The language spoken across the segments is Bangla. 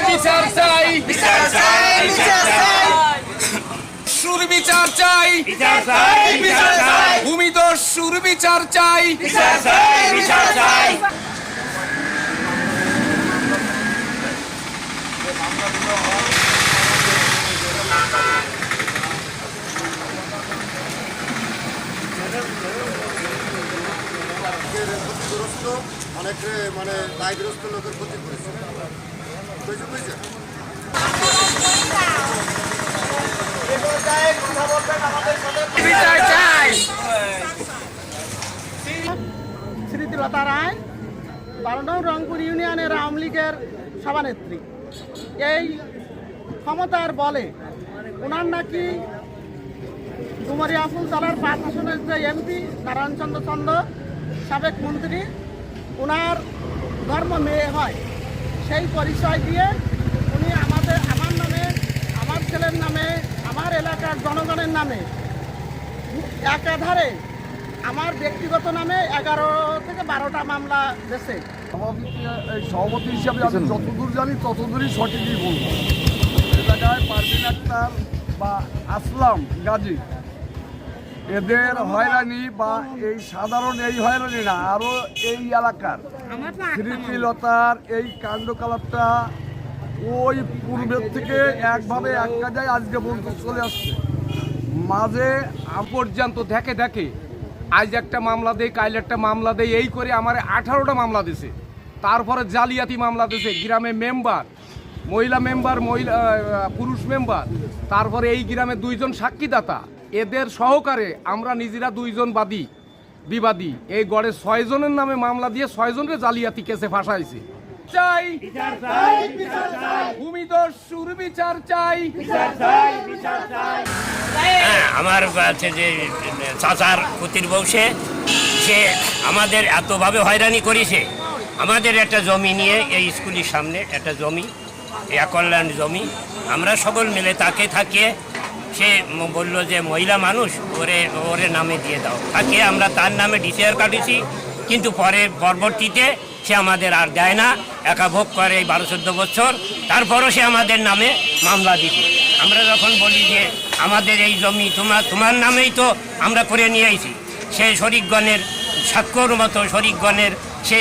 বিচার চাই, বিচার চাই, বিচার চাই, সুর বিচার চাই, বিচার চাই, বিচার চাই, ভূমিদস্যুর সুর বিচার চাই, বিচার চাই, বিচার চাই। অনেক মানে দায়গ্রস্ত লোকের ক্ষতি করেছে। স্মৃতিলতা রায় 12 নং রংপুর ইউনিয়নের আওয়ামী লীগের সভানেত্রী। এই ক্ষমতার বলে ওনার নাকি ডুমারিয়া ফুলতলার 5 আসনের যে এমপি নারায়ণচন্দ্র চন্দ্র সাবেক মন্ত্রী, ওনার ধর্ম মেয়ে হয়। সেই পরিচয় দিয়ে উনি আমার নামে, আমার ছেলের নামে, আমার এলাকার জনগণের নামে একাধারে আমার ব্যক্তিগত নামে 11 থেকে 12টা মামলা দিয়েছে। সভাপতি হিসাবে আমি যতদূর জানি ততদূরই সঠিকই বলবো। এ জায়গায় পারভিন আক্তার বা আসলাম গাজী এদের হয়রানি বা এই সাধারণ এই হয়রানি না, আরও এই এলাকার স্মৃতিলতার এই কাণ্ডকলাপটা ওই পূর্বের থেকে একভাবে এক কাজায় আজকে পর্যন্ত চলে আসছে। মাঝে পর্যন্ত দেখে দেখে আজ একটা মামলা দেয়, কাল একটা মামলা দেয়, এই করে আমার 18টা মামলা দিছে। তারপরে জালিয়াতি মামলা দিছে, গ্রামে মেম্বার, মহিলা মেম্বার, পুরুষ মেম্বার, তারপরে এই গ্রামে 2 জন সাক্ষীদাতা, এদের সহকারে আমরা নিজেরা 2 জন বিবাদী এই গড়ে 6 জনের নামে মামলা দিয়ে 6 জনকে জালিয়াতি কেসে ফাঁসাইছে। চাই, বিচার চাই, বিচার চাই, ভূমিদস্যুর বিচার চাই, বিচার চাই, বিচার চাই। আমার কাছে যে চাচার পুতির বংশে সে আমাদের এতভাবে হয়রানি করেছে। আমাদের একটা জমি নিয়ে এই স্কুলের সামনে একটা জমি, একল্যান্ড জমি, আমরা সকল মিলে তাকে থাকিয়ে সে বলল যে মহিলা মানুষ ওরে নামে দিয়ে দাও। তাকে আমরা তার নামে ডিসিআর কাটিয়েছি, কিন্তু পরবর্তীতে সে আমাদের আর দেয় না, একা ভোগ করে 12-14 বছর। তারপরও সে আমাদের নামে মামলা দিচ্ছে। আমরা যখন বলি যে আমাদের এই জমি তোমার নামেই তো আমরা করে নিয়ে আইছি, সে শরিকগণের স্বাক্ষর মতো শরিকগণের সে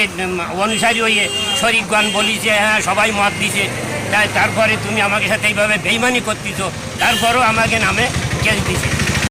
অনুসারী হয়ে শরিকগণ বলি যে হ্যাঁ সবাই মত দিছে, তারপরে তুমি আমাকে সাথে এইভাবে বেইমানি করতেছো, তারপরও আমাকে নামে কেস দিছে।